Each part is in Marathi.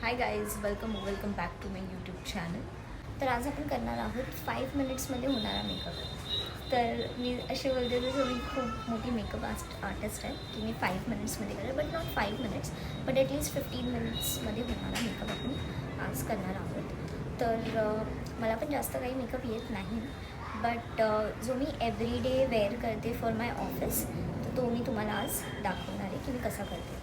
High guys, welcome back to my YouTube channel. तर आज आपण करणार आहोत 5 मिनिट्समध्ये होणारा मेकअप. तर मी असे बोलते तर मी खूप मोठी मेकअप आर्टिस्ट आहे की मी 5 मिनिट्समध्ये करेल, but not 5 minutes but at least 15 मिनिट्समध्ये होणारा मेकअप आपण आज करणार आहोत. तर मला पण जास्त काही मेकअप येत नाही, बट जो मी एव्हरीडे वेअर करते फॉर माय ऑफिस, तर तो मी तुम्हाला आज दाखवणार आहे की मी कसा करते.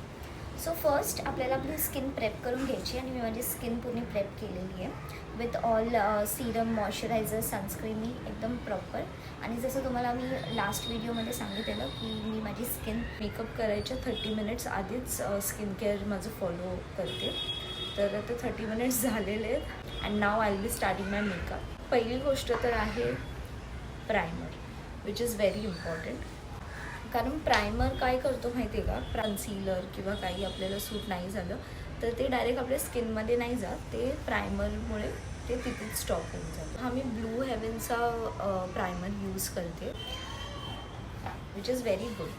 सो फर्स्ट आपल्याला आपली स्किन प्रेप करून घ्यायची आणि मी माझी स्किन पूर्ण प्रेप केलेली आहे with all serum, moisturiser, sunscreen मी एकदम प्रॉपर. आणि जसं तुम्हाला मी लास्ट व्हिडिओमध्ये सांगितलेलं की मी माझी स्किन मेकअप करायच्या 30 मिनिट्स आधीच स्किन केअर माझं फॉलो करते. तर आता 30 मिनिट्स झालेले आहेत and now I will be starting my makeup. पहिली गोष्ट तर आहे primer, which is very important. कारण प्रायमर काय करतो माहिती आहे का, कन्सीलर किंवा काही आपल्याला सूट नाही झालं तर ते डायरेक्ट आपल्या स्किनमध्ये नाही जात, ते प्रायमरमुळे ते तिथेच स्टॉप होऊन जातं. हा मी ब्लू हेवनचा प्रायमर यूज करते, विच इज व्हेरी गुड.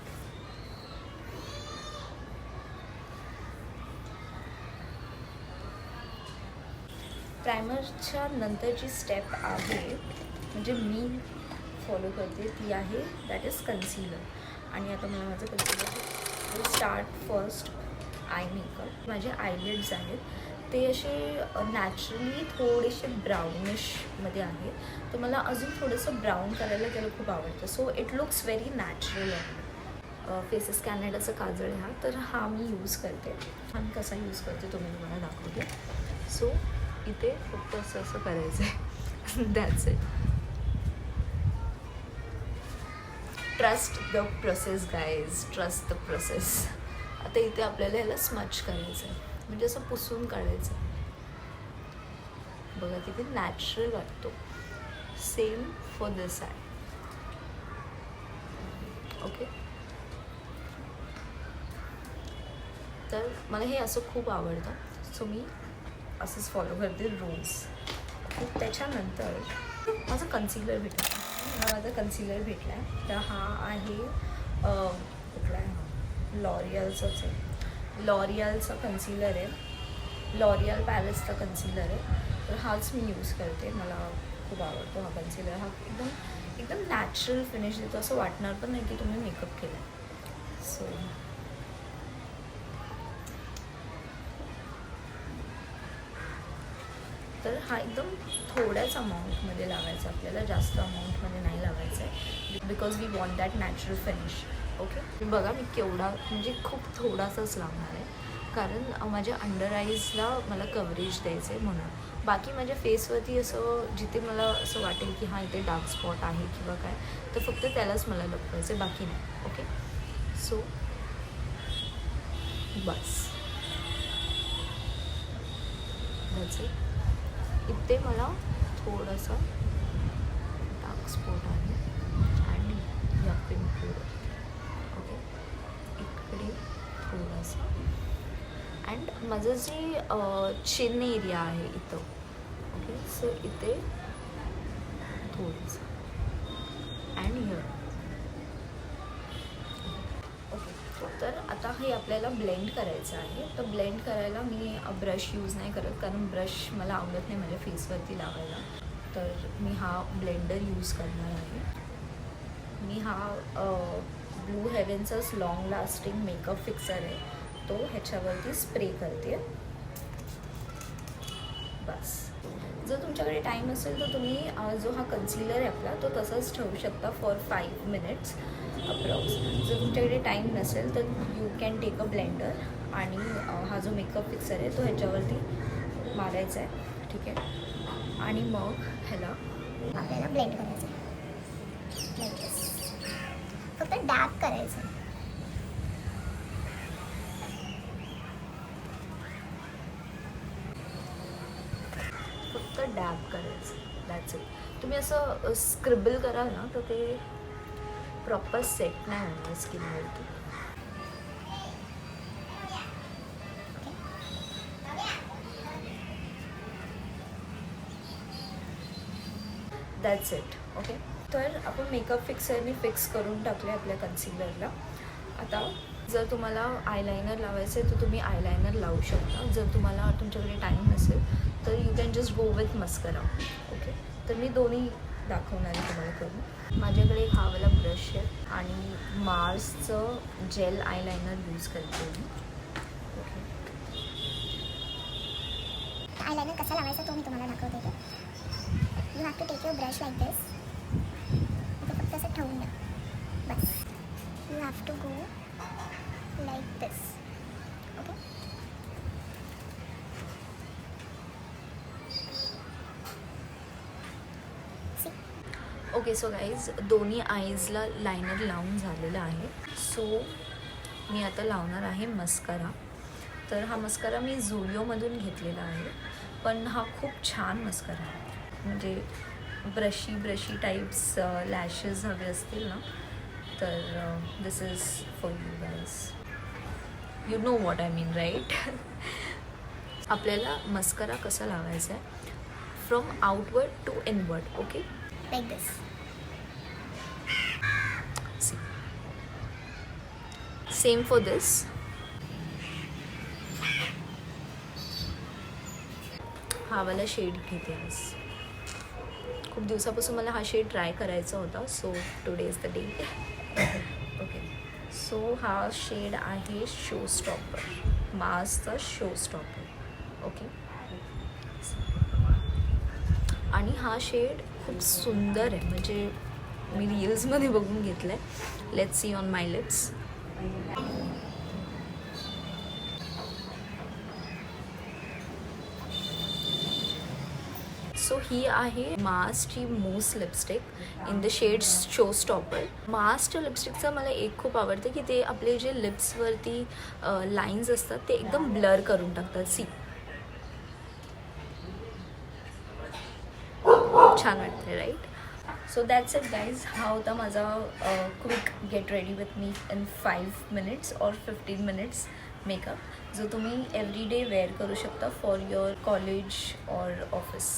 प्रायमरच्या नंतरची स्टेप आहे, म्हणजे मी फॉलो करते, ती आहे दॅट इज कन्सीलर. आणि आता मला माझं concealer start first eye makeup. माझे आयलिड्स आहेत ते असे नॅचरली थोडेसे ब्राउनिशमध्ये आहेत, तर मला अजून थोडंसं ब्राऊन करायला त्याला खूप आवडतं. So it looks very natural आहे. फेसेस कॅनडाचा काजळ आहे हा, तर हा मी यूज करते. हा मी कसा यूज करते तो मी तुम्हाला दाखवते. सो इथे फक्त असं करायचं आहे, that's it. Trust the process guys, trust the process. आता इथे आपल्याला ह्याला स्मच करायचं आहे, म्हणजे असं पुसून काढायचं आहे. बघा किती नॅचरल वाटतो. Same for this side. Okay, तर मला हे असं खूप आवडतं, सो मी असंच फॉलो करते रोज. त्याच्यानंतर माझं कन्सीलर भेटलं. माझा कन्सीलर भेटला आहे, तर हा आहे कुठला आहे, लॉरियलचाच आहे. लॉरियलचा कन्सीलर आहे, लॉरियल पॅलेसचा कन्सीलर आहे. तर हाच मी यूज करते. मला खूप आवडतो हा कन्सीलर. हा एकदम नॅचरल फिनिश देतो, असं वाटणार पण नाही की तुम्ही मेकअप केला आहे. सो तर हा एकदम थोड्याच अमाऊंटमध्ये लावायचा आपल्याला, जास्त अमाऊंटमध्ये नाही लावायचं आहे, because we want that natural finish. Okay, बघा मी केवढा, म्हणजे खूप थोडासाच लावणार आहे, कारण माझ्या अंडर आईजला मला कव्हरेज द्यायचं आहे म्हणून. बाकी माझ्या फेसवरती असं जिथे मला असं वाटेल की हां इथे डार्क स्पॉट आहे किंवा काय, तर फक्त त्यालाच मला लपवायचं आहे, बाकी नाही. Okay, so bus that's it. इथे मला थोडासा डार्क स्पॉट आहे आणि या पिंकवर. ओके, इकडे थोडासा, अँड माझं जे चिन एरिया आहे इथं. ओके, सो इथे थोडंसं अँड हिअर. ओके, तर आता हे आपल्याला ब्लेंड करायचं आहे. तर ब्लेंड करायला मी ब्रश यूज नाही करत, कारण ब्रश मला आवडत नाही माझ्या फेसवरती लावायला. तर मी हा ब्लेंडर यूज करणार आहे. मी हा ब्लू हेवनचाच लॉंग लास्टिंग मेकअप फिक्सर आहे, तो ह्याच्यावरती स्प्रे करते. बस. जर तुमच्याकडे टाईम असेल तर तुम्ही जो हा कन्सीलर आहे आपला तो तसाच ठेवू शकता फॉर 5 मिनिट्स अप्रॉक्स. जर तुमच्याकडे टाईम नसेल तर you can take a blender आणि हा जो मेकअप फिक्सर आहे तो ह्याच्यावरती मारायचा आहे. ठीक आहे, आणि मग ह्याला आपल्याला ब्लेंड करायचं आहे. फक्त डॅब करायचं आहे. फक्त डॅब करायचं, दॅट्स इट. तुम्ही असं स्क्रिबल कराल ना तर ते प्रॉपर सेट नाही होणार स्किनवरती. That's it. ओके, तर आपण मेकअप फिक्सरने फिक्स करून टाकले आपल्या कन्सीलरला. आता जर तुम्हाला आयलायनर लावायचं आहे तर तुम्ही आयलायनर लावू शकता. जर तुम्हाला तुमच्याकडे टाईम नसेल तर you can just go with mascara. Okay, तर मी दोन्ही दाखवणार आहे तुम्हाला करून. माझ्याकडे एक हा वाला ब्रश आहे आणि मार्सचं जेल आयलायनर यूज करते मी. ओके, आयलाइनर कसा लावायचा तो मी तुम्हाला दाखवते. You have to take your brush like this. इथे फक्त असं ठेवून द्या बस. You have to go like this. Okay, okay. So guys, दोन्ही आईजला लायनर लावून झालेलं आहे. सो मी आता लावणार आहे मस्करा. तर हा मस्करा मी झुडिओमधून घेतलेला आहे, पण हा खूप छान मस्करा आहे. म्हणजे ब्रशी टाईप्स लॅशेस हवे असतील ना तर this is for you guys. You know what I mean, right? आपल्याला मस्करा कसा लावायचा आहे? From outward to inward. Okay, like this. Same for this. हा वाला शेड घेते आज. खूप दिवसापासून मला हा शेड ट्राय करायचा होता. So today is the day. Okay, so हा शेड आहे शो स्टॉपर, मार्सचा शो स्टॉपर. ओके, आणि हा शेड खूप सुंदर आहे. म्हणजे मी रील्समध्ये बघून घेतलं आहे. Let's see on my lips. So ही आहे मार्सची mousse lipstick in the shade show stopper. मार्सच्या लिपस्टिकचं मला एक खूप आवडतं की ते आपले जे लिप्सवरती लाईन्स असतात ते एकदम ब्लर करून टाकतात. सी, छान वाटते, right? So that's it guys. हा होता माझा quick get ready with me in 5 minutes और 15 minutes मेकअप, जो तुम्ही एव्हरी डे वेअर करू शकता फॉर युअर कॉलेज और ऑफिस.